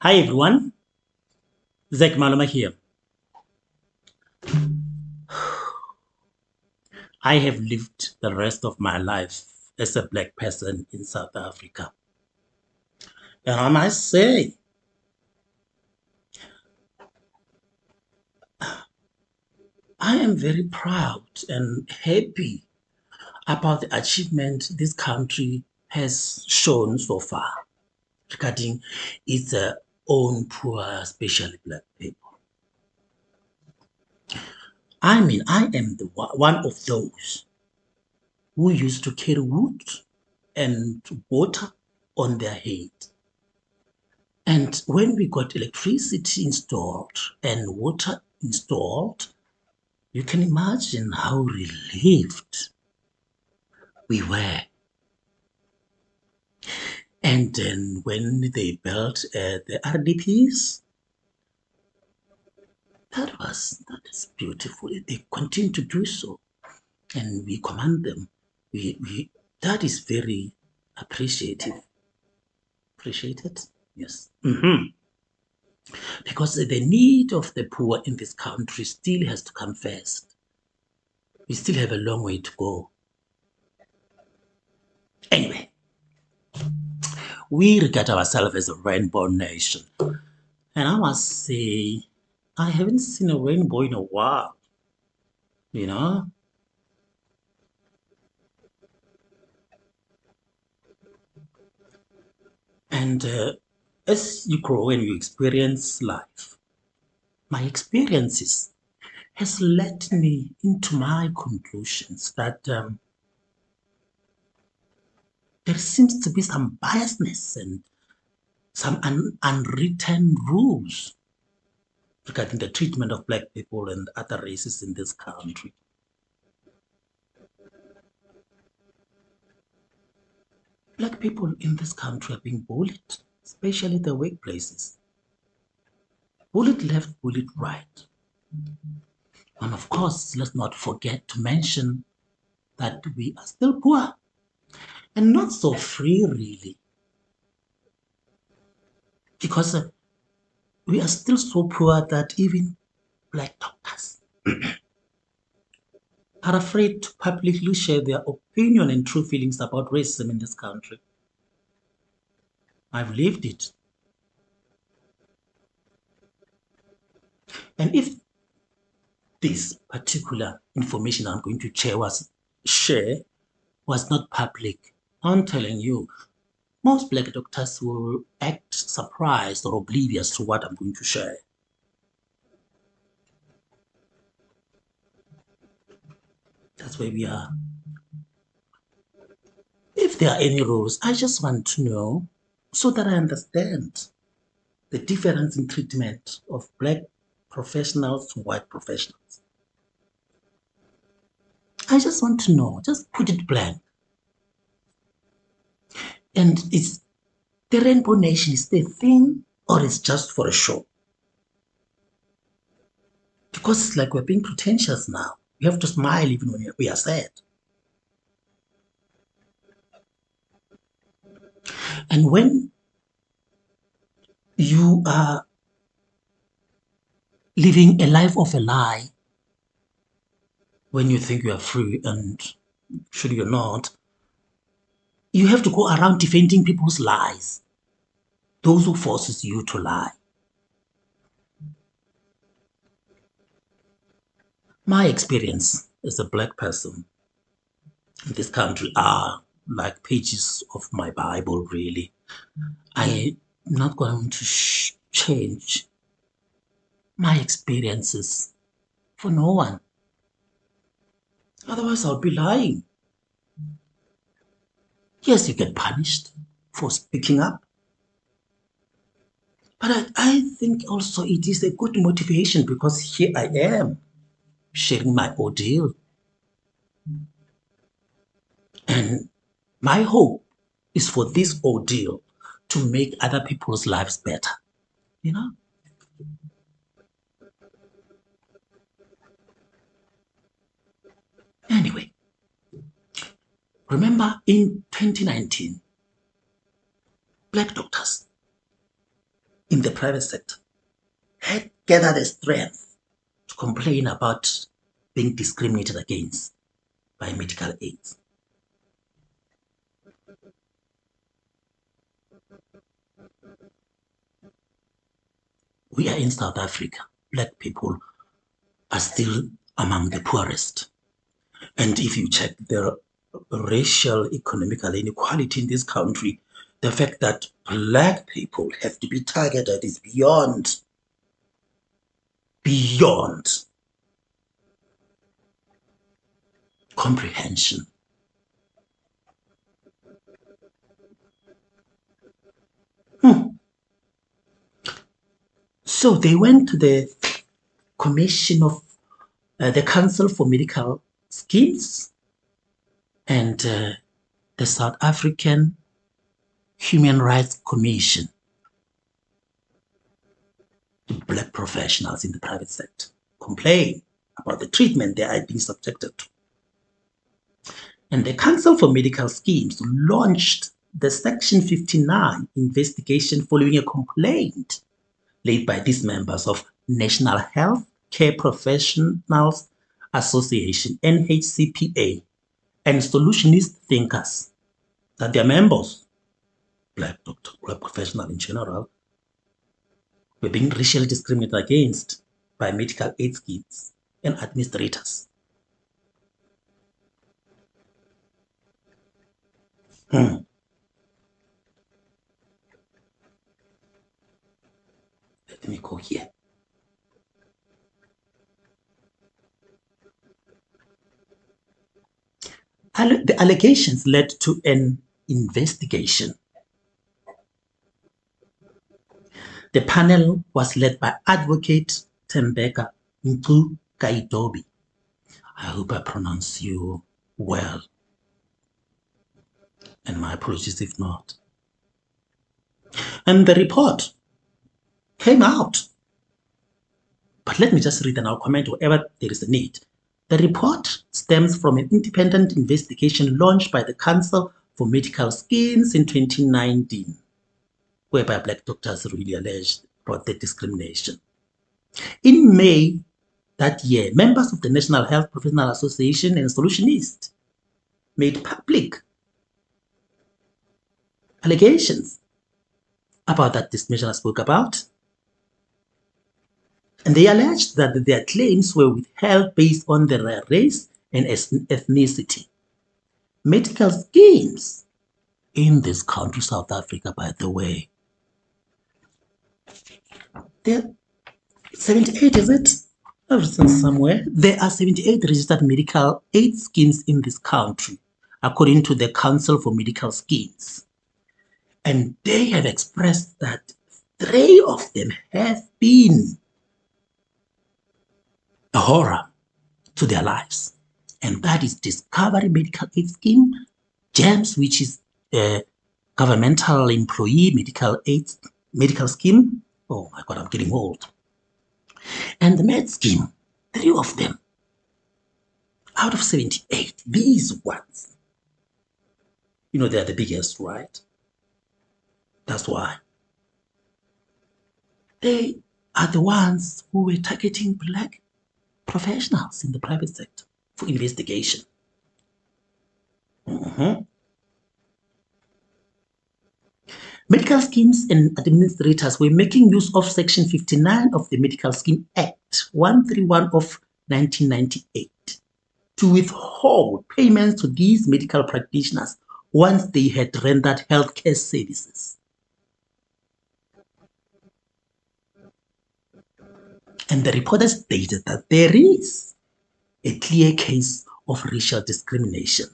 Hi everyone, Zach Maluma here. I have lived the rest of my life as a black person in South Africa. And I must say, I am very proud and happy about the achievement this country has shown so far regarding its own poor, especially black people. I am one of those who used to carry wood and water on their head. And when we got electricity installed and water installed, you can imagine how relieved we were. And then when they built the RDPs, that is beautiful. They continue to do so, and we command them. We that is very appreciative. Appreciated, yes. Because the need of the poor in this country still has to come first. We still have a long way to go. Anyway, we regard ourselves as a rainbow nation. And I must say, I haven't seen a rainbow in a while, you know? And as you grow and you experience life, my experiences has led me into my conclusions that there seems to be some biasness and some unwritten rules regarding the treatment of black people and other races in this country. Black people in this country are being bullied, especially the workplaces. Bullied left, bullied right. And of course, let's not forget to mention that we are still poor and not so free, really, because we are still so poor that even black doctors are afraid to publicly share their opinion and true feelings about racism in this country. I've lived it. And if this particular information I'm going to share was not public, I'm telling you, most black doctors will act surprised or oblivious to what I'm going to share. That's where we are. If there are any rules, I just want to know so that I understand the difference in treatment of black professionals to white professionals. I just want to know, just put it blank. And is the Rainbow Nation is the thing or it's just for a show? Because it's like we're being pretentious now. We have to smile even when we are sad. And when you are living a life of a lie, when you think you are free and should you're not, you have to go around defending people's lies, those who forces you to lie. My experience as a black person in this country are like pages of my Bible, really. I'm not going to change my experiences for no one. Otherwise, I'll be lying. Yes, you get punished for speaking up. But I think also it is a good motivation because here I am sharing my ordeal. And my hope is for this ordeal to make other people's lives better. You know? Anyway, remember in 2019, black doctors in the private sector had gathered the strength to complain about being discriminated against by medical aids. We are in South Africa. Black people are still among the poorest. And if you check the racial economical inequality in this country, the fact that black people have to be targeted is beyond comprehension. So they went to the commission of the Council for Medical Schemes and the South African Human Rights Commission to black professionals in the private sector complain about the treatment they are being subjected to. And the Council for Medical Schemes launched the Section 59 investigation following a complaint laid by these members of National Health Care Professionals Association, NHCPA, and solutionist thinkers that their members, black doctors, black professionals in general, were being racially discriminated against by medical aid schemes and administrators. Let me go here. The allegations led to an investigation. The panel was led by Advocate Tembeka Nku Kaidobi. I hope I pronounce you well. And my apologies if not. And the report came out. But let me just read and I'll comment wherever there is a need. The report stems from an independent investigation launched by the Council for Medical Schemes in 2019, whereby black doctors really alleged about the discrimination. In May that year, members of the National Health Professional Association and Solutionists made public allegations about that discrimination I spoke about. And they alleged that their claims were withheld based on their race and ethnicity. Medical schemes in this country, South Africa, by the way, there are 78, is it? I've written somewhere. There are 78 registered medical aid schemes in this country, according to the Council for Medical Schemes. And they have expressed that 3 of them have been a horror to their lives. And that is Discovery Medical Aid Scheme, GEMS, which is a governmental employee medical scheme. Oh my God, I'm getting old. And the Med Scheme, 3 of them out of 78. These ones, you know, they're the biggest, right? That's why. They are the ones who were targeting black professionals in the private sector for investigation. Medical schemes and administrators were making use of Section 59 of the Medical Scheme Act 131 of 1998 to withhold payments to these medical practitioners once they had rendered healthcare services. And the reporter stated that there is a clear case of racial discrimination.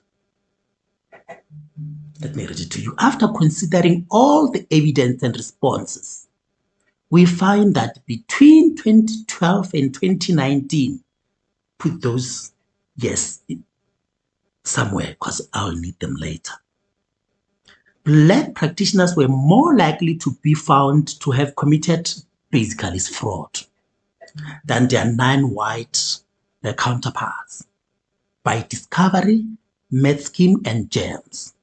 Let me read it to you. After considering all the evidence and responses, we find that between 2012 and 2019, put those yes somewhere because I'll need them later. Black practitioners were more likely to be found to have committed basically fraud than their non-white counterparts by Discovery, Med Scheme, and GEMS.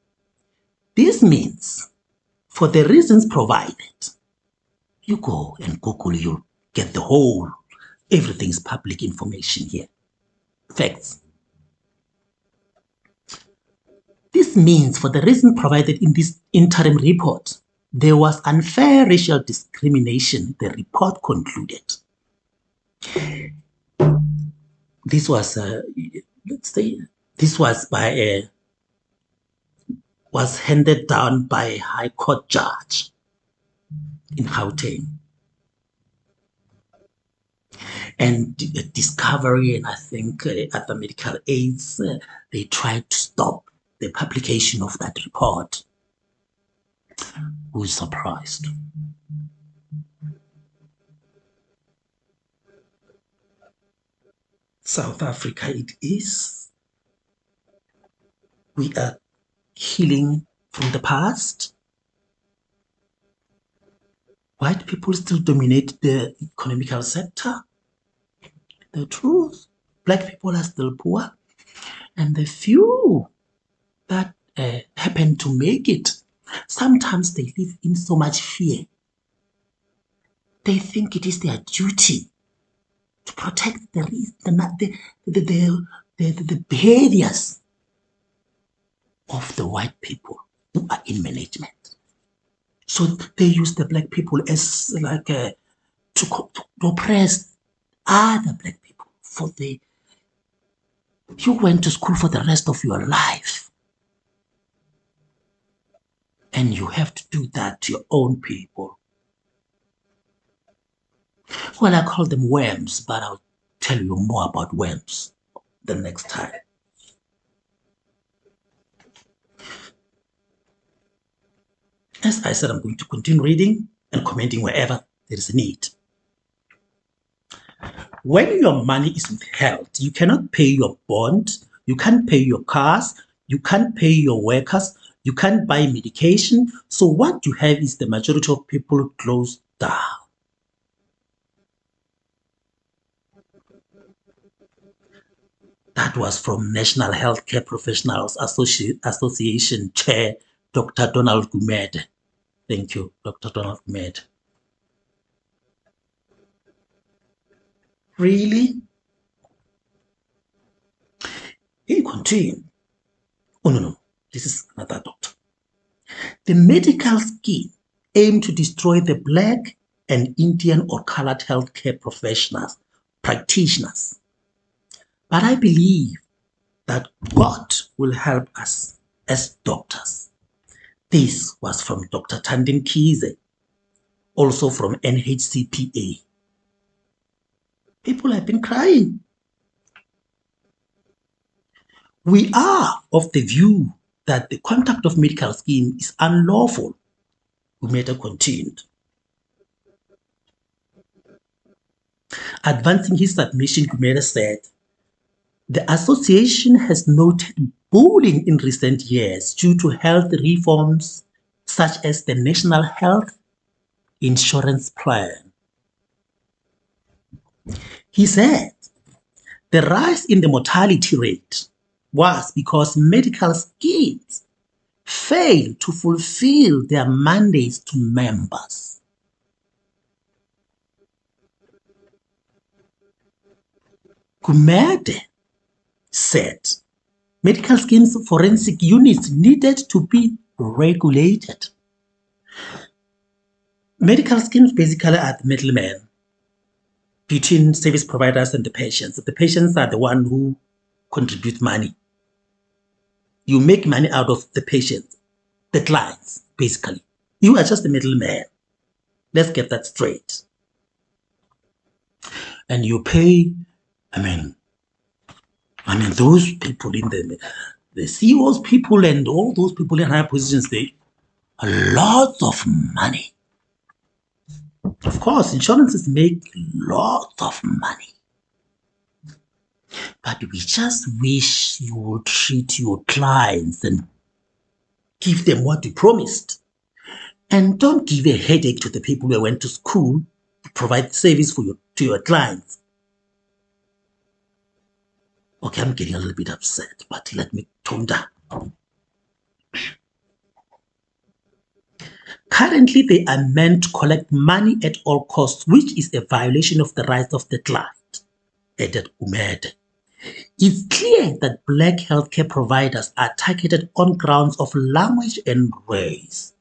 This means, for the reasons provided, You go and Google, you'll get the whole, everything's public information here. Facts. This means, for the reason provided in this interim report, there was unfair racial discrimination, the report concluded. This was, let's say, this was was handed down by a High Court judge in Gauteng. And Discovery and I think other medical aids, they tried to stop the publication of that report. Who's surprised? South Africa it is. We are healing from the past. White people still dominate the economical sector. The truth, black people are still poor. And the few that happen to make it, sometimes they live in so much fear. They think it is their duty to protect the behaviors of the white people who are in management. So they use the black people as like to oppress other black people. You went to school for the rest of your life, and you have to do that to your own people. Well, I call them worms, but I'll tell you more about worms the next time. As I said, I'm going to continue reading and commenting wherever there is a need. When your money is withheld, you cannot pay your bond, you can't pay your cars, you can't pay your workers, you can't buy medication. So what you have is the majority of people closed down. That was from National Healthcare Professionals Association Chair, Dr. Donald Gumede. Thank you, Dr. Donald Gumede. Really? He continued. Oh, no. This is another doctor. The medical scheme aimed to destroy the black and Indian or colored healthcare professionals, practitioners. But I believe that God will help us as doctors. This was from Dr. Tandem Kize, also from NHCPA. People have been crying. We are of the view that the conduct of medical scheme is unlawful. Gumede continued. Advancing his submission, Gumede said, the association has noted bullying in recent years due to health reforms such as the National Health Insurance Plan. He said the rise in the mortality rate was because medical schemes failed to fulfill their mandates to members. Gumede said medical schemes forensic units needed to be regulated. Medical schemes basically are the middlemen between service providers and the patients. The patients are the one who contribute money. You make money out of the patients, the clients, basically. You are just the middleman. Let's get that straight. And you pay, those people in the CEOs people and all those people in higher positions, they a lot of money. Of course, insurances make lots of money. But we just wish you would treat your clients and give them what you promised. And don't give a headache to the people who went to school to provide service to your clients. Okay, I'm getting a little bit upset, but let me tone down. Currently, they are meant to collect money at all costs, which is a violation of the rights of the client, added Gumede. It's clear that black healthcare providers are targeted on grounds of language and race.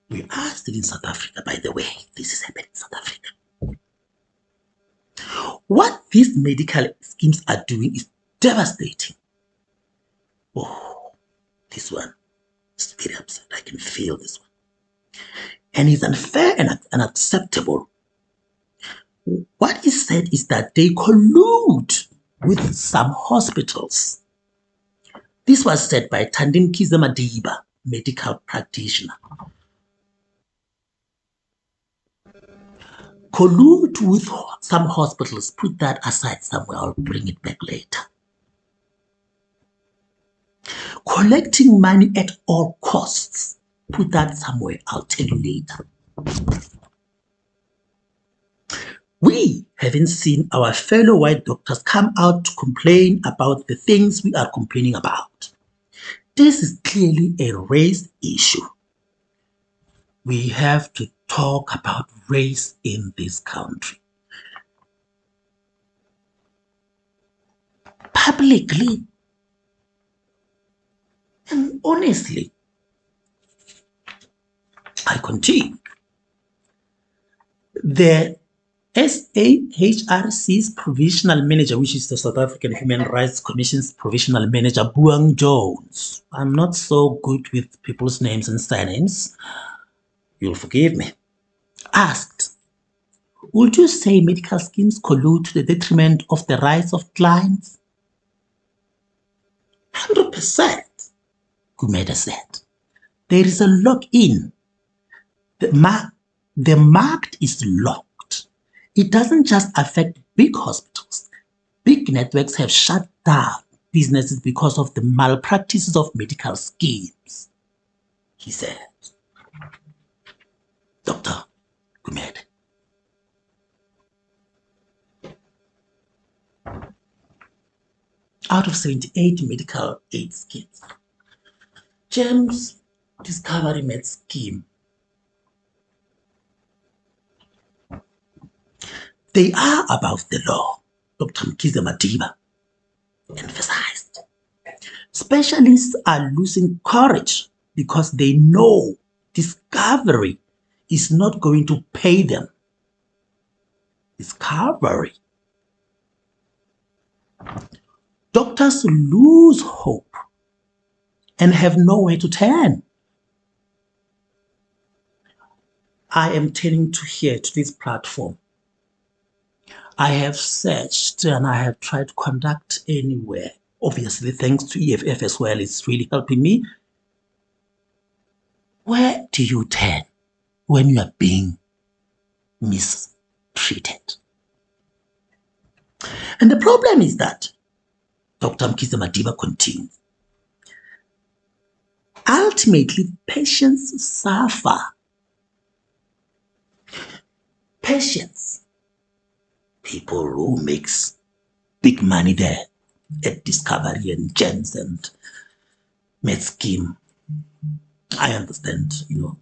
We are still in South Africa, by the way. This is happening in South Africa. What these medical schemes are doing is devastating. Oh, this one is very upset. I can feel this one. And it's unfair and unacceptable. What is said is that they collude with some hospitals. This was said by Thandimkhize Madiba, medical practitioner. Collude with some hospitals, put that aside somewhere, I'll bring it back later. Collecting money at all costs, put that somewhere, I'll tell you later. We haven't seen our fellow white doctors come out to complain about the things we are complaining about. This is clearly a race issue. We have to talk about race in this country. Publicly and honestly. I continue. The SAHRC's provisional manager, which is the South African Human Rights Commission's provisional manager, Buang Jones. I'm not so good with people's names and surnames. You'll forgive me. Asked, would you say medical schemes collude to the detriment of the rights of clients? 100%, Gumede said. There is a lock-in. The market is locked. It doesn't just affect big hospitals. Big networks have shut down businesses because of the malpractices of medical schemes, he said. Dr. Gumede. Out of 78 medical aid schemes, GEMS Discovery Med scheme, they are above the law, Dr. Mkhize Madiba emphasized. Specialists are losing courage because they know Discovery is not going to pay them. Discovery. Doctors lose hope and have nowhere to turn. I am turning to here, to this platform. I have searched and I have tried to conduct anywhere. Obviously, thanks to EFF as well, it's really helping me. Where do you turn when you are being mistreated? And the problem is that, Dr. Mkhize Madiba continues, ultimately patients suffer. Patients, people who makes big money there at Discovery and GEMS and Med scheme. I understand, your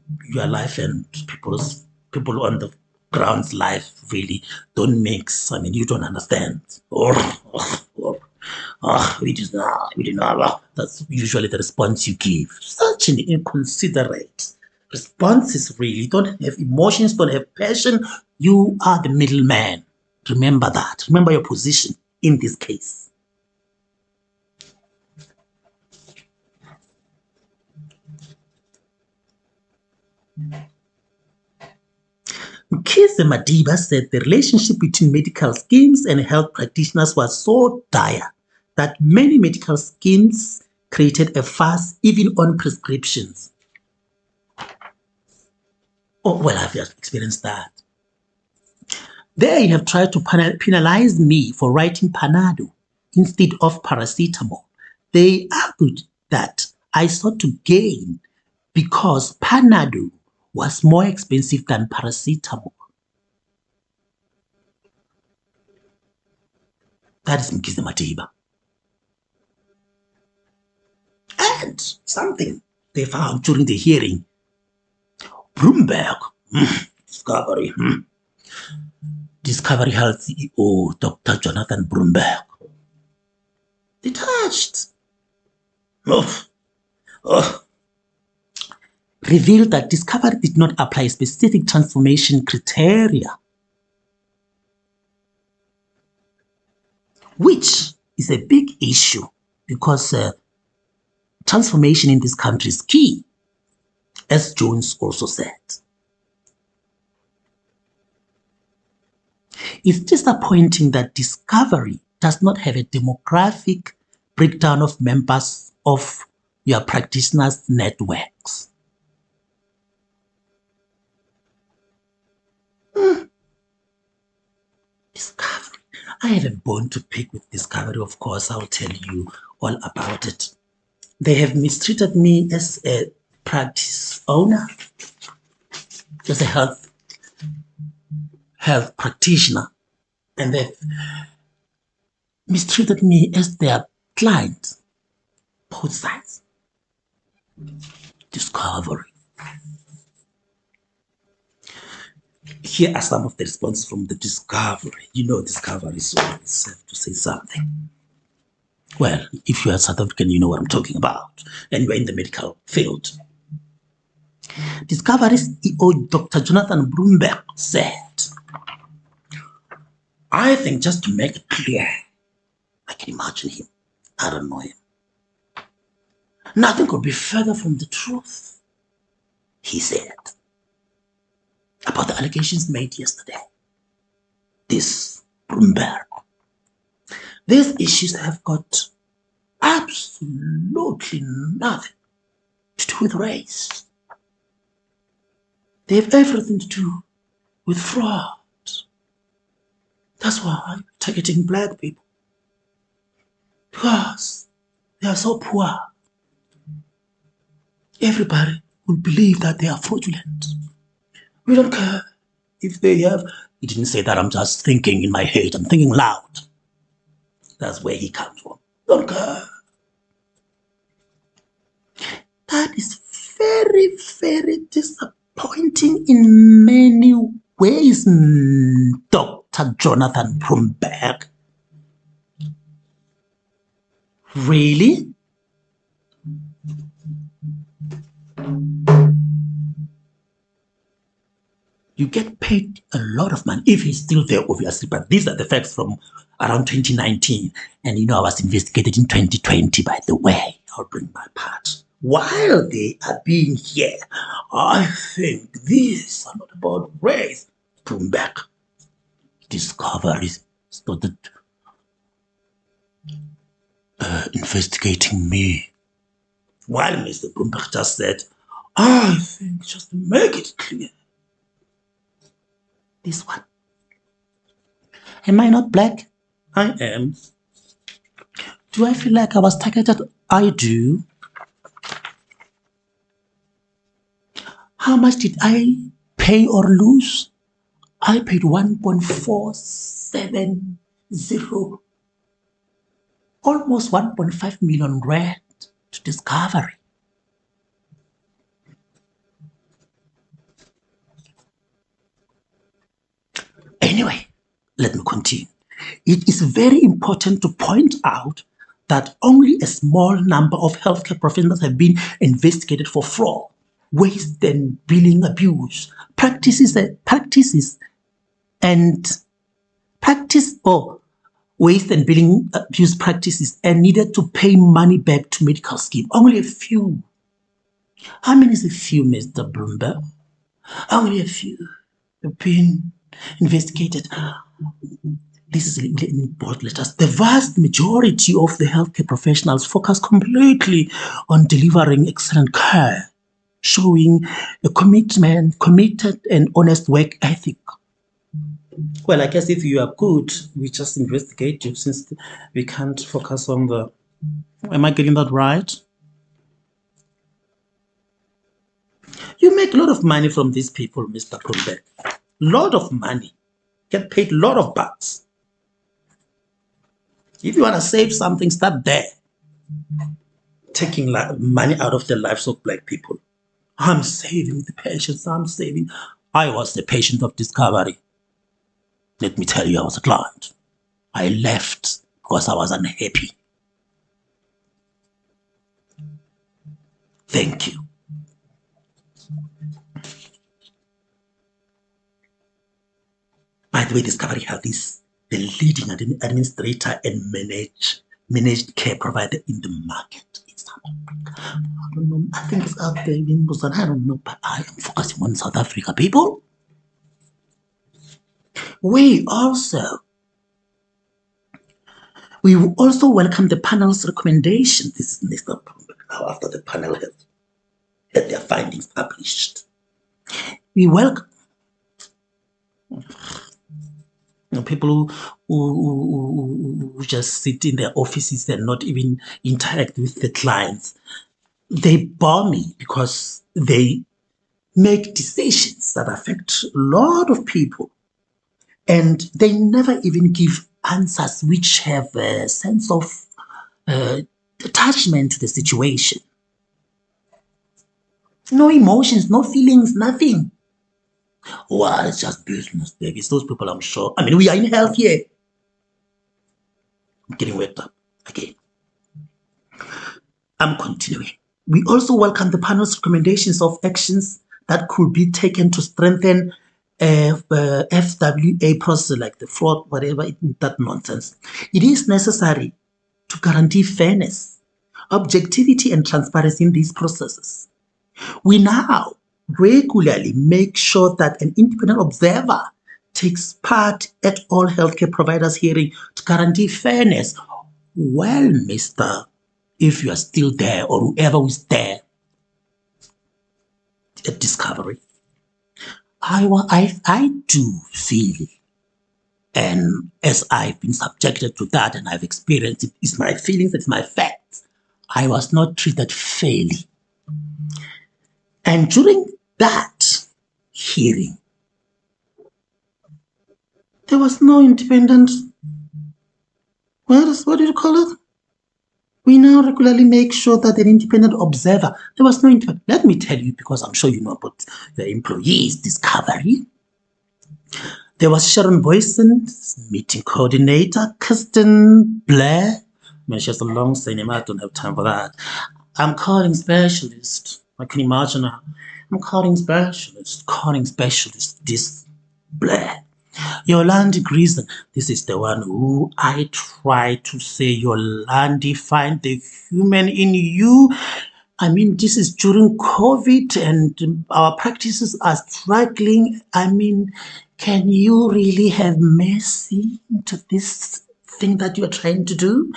life and people on the ground's life really don't mix. I mean, you don't understand. We didn't know. That's usually the response you give. Such an inconsiderate responses, really. Don't have emotions, don't have passion. You are the middleman. Remember that. Remember your position in this case. Mkhize Madiba said the relationship between medical schemes and health practitioners was so dire that many medical schemes created a fuss even on prescriptions. Oh, well, I've just experienced that. They have tried to penalize me for writing Panado instead of paracetamol. They argued that I sought to gain because Panado was more expensive than paracetamol. That is Mkhize Madiba. And something they found during the hearing Bloomberg, Discovery, Discovery Health CEO, Dr. Jonathan Bloomberg, detached, revealed that Discovery did not apply specific transformation criteria, which is a big issue because transformation in this country is key, as Jones also said. It's disappointing that Discovery does not have a demographic breakdown of members of your practitioners' networks. Discovery. I have a bone to pick with Discovery, of course. I'll tell you all about it. They have mistreated me as a practice owner, as a health practitioner, and they've mistreated me as their client. Both sides. Discovery. Here are some of the responses from the Discovery. You know Discovery is always have to say something. Well, if you are South African, you know what I'm talking about, and you're in the medical field. Discovery CEO Dr. Jonathan Bloomberg said, I think just to make it clear, I can imagine him. I don't know him. Nothing could be further from the truth, he said, about the allegations made yesterday. This Bloomberg. These issues have got absolutely nothing to do with race. They have everything to do with fraud. That's why I'm targeting black people. Because they are so poor. Everybody will believe that they are fraudulent. We don't care if they have. He didn't say that. I'm just thinking in my head. I'm thinking loud. That's where he comes from. Don't care. That is very, very disappointing in many ways, Dr. Jonathan Bloomberg. Really? You get paid a lot of money, if he's still there, obviously, but these are the facts from around 2019. And you know, I was investigated in 2020, by the way. I'll bring my part. While they are being here, I think these are not about race. Bloomberg. Discovery started investigating me. While Mr. Bloomberg just said, I think just to make it clear. This one. Am I not black? I am. Do I feel like I was targeted? I do. How much did I pay or lose? I paid 1.470, almost 1.5 million rand to Discovery. Anyway, let me continue. It is very important to point out that only a small number of healthcare professionals have been investigated for fraud, waste and billing abuse, practices waste and billing abuse practices and needed to pay money back to medical scheme. Only a few. How many is a few, Mr. Bloomberg? Only a few have been investigated. This is in bold letters. The vast majority of the healthcare professionals focus completely on delivering excellent care, showing a committed and honest work ethic. Well, I guess if you are good, we just investigate you since we can't focus on the... Am I getting that right? You make a lot of money from these people, Mr. Bloomberg. Lot of money. Get paid a lot of bucks. If you want to save something, start there. Taking money out of the lives of black people. I'm saving the patients. I'm saving. I was the patient of discovery. Let me tell you, I was a client. I left because I was unhappy. Thank you. By the way, Discovery Health is the leading administrator and managed care provider in the market in South Africa. I don't know. I think it's out there in Busan. I don't know, but I am focusing on South Africa, people. We also welcome the panel's recommendation. This is next up after the panel has had their findings published. We welcome people who just sit in their offices and not even interact with the clients. They bore me because they make decisions that affect a lot of people, and they never even give answers which have a sense of attachment to the situation. No emotions, no feelings, nothing. Well, it's just business, baby. It's those people, I'm sure. I mean, we are in health here. I'm getting worked up again. I'm continuing. We also welcome the panel's recommendations of actions that could be taken to strengthen FWA process, like the fraud, whatever, that nonsense. It is necessary to guarantee fairness, objectivity, and transparency in these processes. We now regularly make sure that an independent observer takes part at all healthcare providers' hearing to guarantee fairness. Well, mister, if you are still there or whoever was there at Discovery, I do feel, and as I've been subjected to that and I've experienced it, it's my feelings, it's my facts. I was not treated fairly. And during that hearing, there was no independent, what do you call it? We now regularly make sure that an independent observer, there was no independent, let me tell you, because I'm sure you know about the employees' Discovery. There was Sharon Boyson, meeting coordinator, Kirsten Blair. I mean, she has a long name, I don't have time for that. I'm calling specialist. I can imagine her. I'm calling specialist, this Blair. Yolandi Grison, this is the one who I try to say, Yolandi, find the human in you. I mean, this is during COVID and our practices are struggling. I mean, can you really have mercy into this thing that you're trying to do?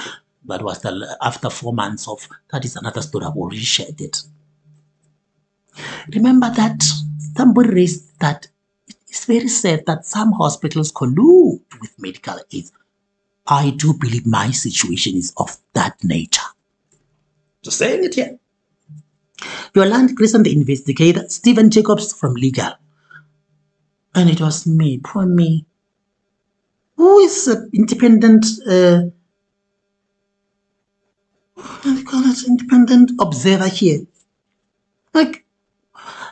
That was after 4 months of, that is another story, I've already shared it. Remember that somebody raised that it's very sad that some hospitals collude with medical aids. I do believe my situation is of that nature. Just saying it here. Yolandi Grison, the investigator, Stephen Jacobs from legal. And it was me, poor me. Who is an independent, what do you call it, independent observer here? Like,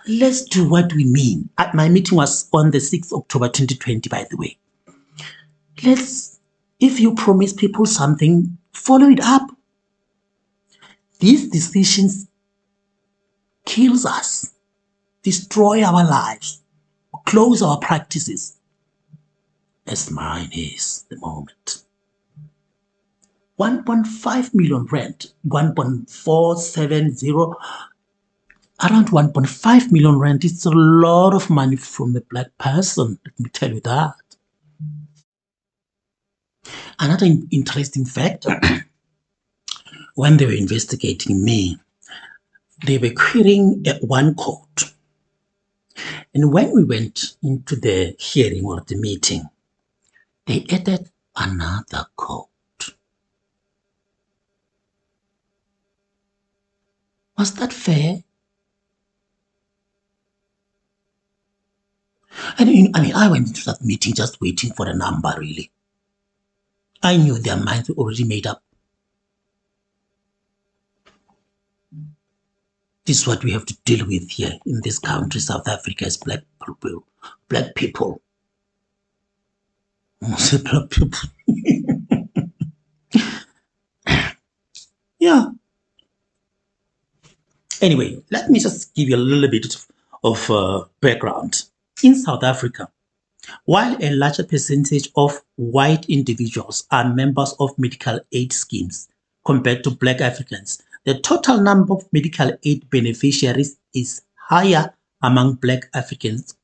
let's do what we mean. My meeting was on the 6th October 2020, by the way. If you promise people something, follow it up. These decisions kills us, destroy our lives, close our practices, as mine is the moment. 1.5 million rent, 1.470, around 1.5 million rent. It's a lot of money from a black person, let me tell you that. Another interesting fact, when they were investigating me, they were querying one code. And when we went into the hearing or the meeting, they added another code. Was that fair? And I went into that meeting just waiting for a number, really. I knew their minds were already made up. This is what we have to deal with here in this country, South Africa, as black people. Black people. Black people. Yeah. Anyway, let me just give you a little bit of background. In South Africa, while a larger percentage of white individuals are members of medical aid schemes compared to black Africans, the total number of medical aid beneficiaries is higher among black Africans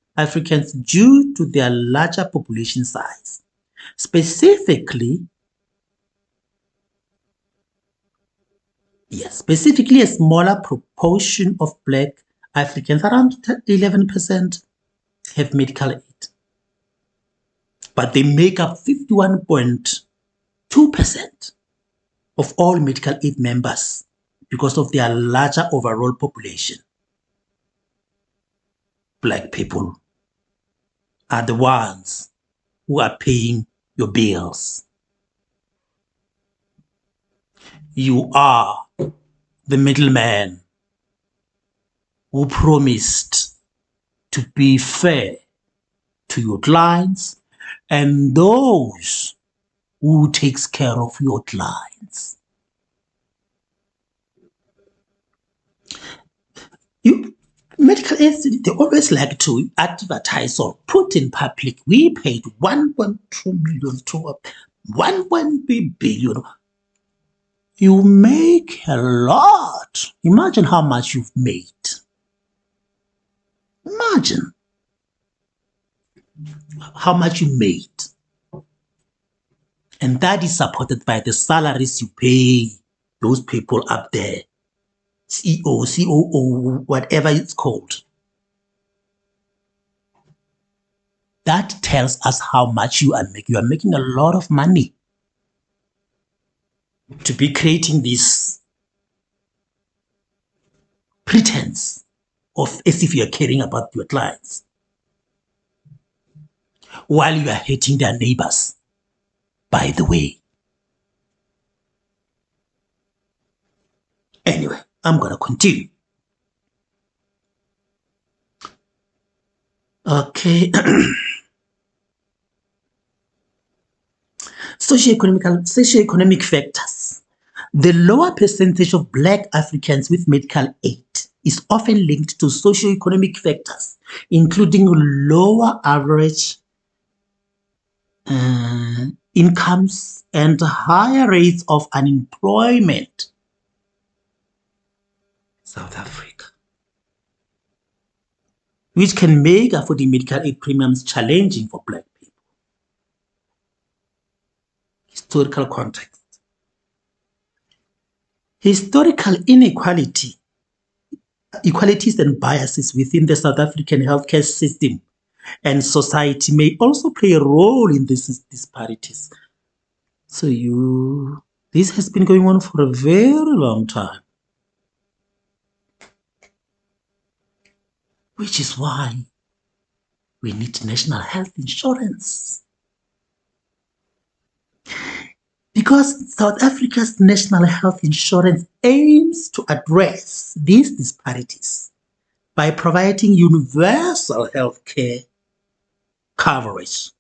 due to their larger population size. Specifically, a smaller proportion of black Africans, around 11%, have medical aid. But they make up 51.2% of all medical aid members because of their larger overall population. Black people are the ones who are paying your bills. You are the middleman who promised to be fair to your clients and those who takes care of your clients. Medical aids, they always like to advertise or put in public, we paid 1.2 million to 1.3 billion. You make a lot. Imagine how much you've made. Imagine how much you made. And that is supported by the salaries you pay those people up there. CEO, COO, whatever it's called. That tells us how much you are making. You are making a lot of money to be creating this pretense of as if you are caring about your clients while you are hating their neighbors, by the way. Anyway, I'm going to continue. Okay. Socioeconomic factors. The lower percentage of black Africans with medical aid is often linked to socioeconomic factors, including lower average incomes and higher rates of unemployment. South Africa, which can make affording medical aid premiums challenging for black people. Historical context. Historical inequalities and biases within the South African healthcare system and society may also play a role in these disparities. So this has been going on for a very long time. Which is why we need national health insurance. Because South Africa's national health insurance aims to address these disparities by providing universal health care coverage.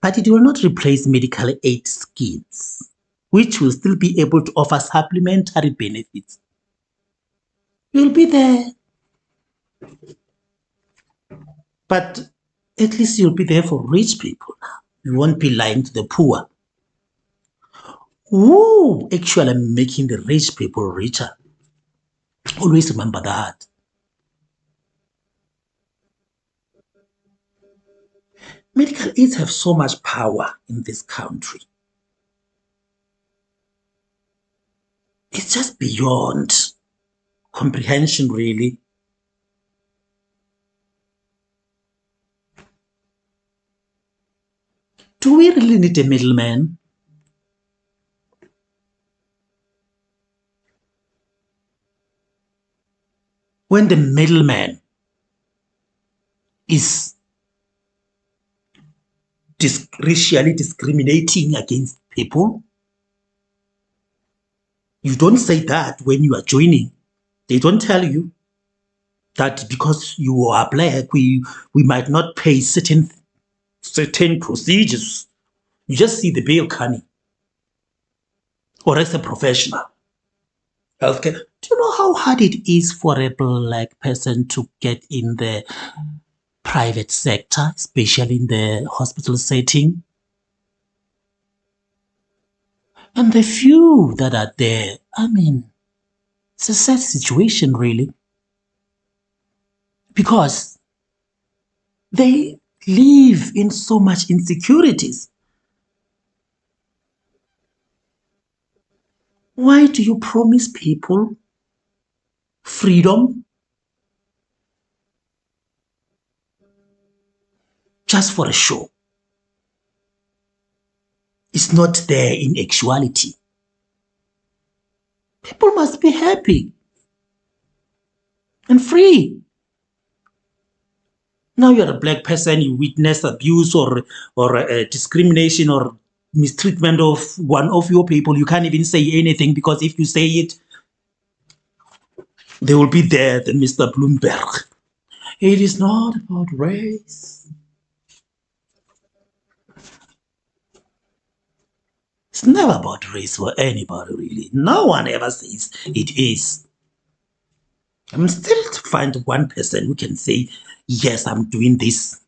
But it will not replace medical aid schemes, which will still be able to offer supplementary benefits. You'll be there. But at least you'll be there for rich people now. You won't be lying to the poor. Who actually making the rich people richer? Always remember that. Medical aids have so much power in this country. It's just beyond comprehension, really. Do we really need a middleman? When the middleman is racially discriminating against people, you don't say that when you are joining. They don't tell you. that because you are black, we might not pay certain procedures. You just see the bill coming. Or as a professional. Healthcare. Do you know how hard it is for a black person to get in the private sector, especially in the hospital setting? And the few that are there, I mean, it's a sad situation, really. Because they live in so much insecurities. Why do you promise people freedom just for a show? It's not there in actuality. People must be happy and free. Now you're a black person, you witness abuse or discrimination or mistreatment of one of your people. You can't even say anything because if you say it, they will be there, then Mr. Bloomberg. It is not about race. It's never about race for anybody, really. No one ever says it is. I'm still to find one person who can say, yes, I'm doing this.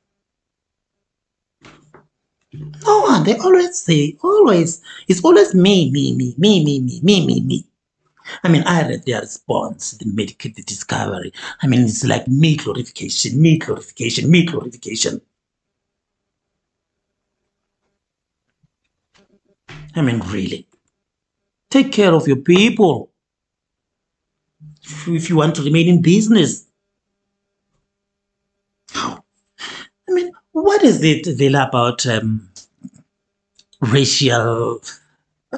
No one. They always say, it's always me. I mean, I read their response, the medical discovery. I mean, it's like me glorification. I mean, really. Take care of your people if you want to remain in business. I mean, what is it, Vela, about racial?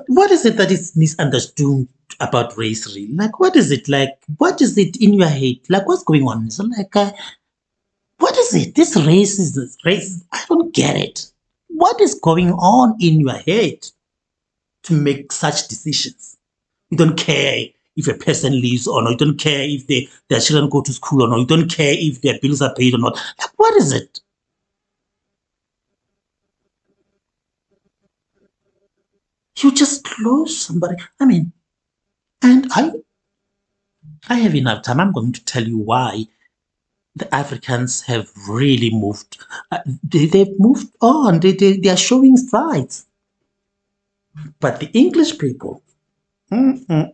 What is it that is misunderstood about race, really? Like, what is it like? What is it in your head? Like, what's going on? So, like, what is it? This race. I don't get it. What is going on in your head to make such decisions? You don't care if a person lives or not. You don't care if their children go to school or not. You don't care if their bills are paid or not. Like, what is it? You just lose somebody. I mean, and I have enough time. I'm going to tell you why the Africans have really moved. They've moved on. They are showing signs. But the English people, and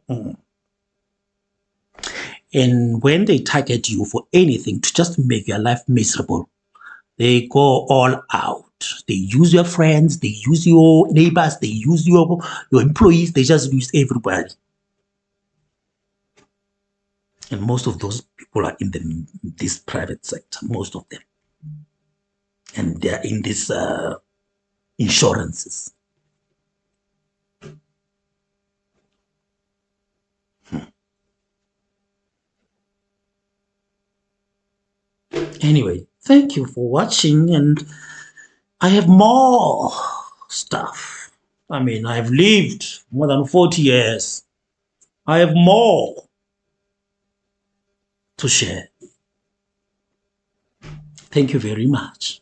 when they target you for anything to just make your life miserable, they go all out. They use your friends, they use your neighbors, they use your employees, they just use everybody. And most of those people are in this private sector, most of them. And they're in these insurances. Anyway, thank you for watching, and I have more stuff. I mean, I've lived more than 40 years. I have more to share. Thank you very much.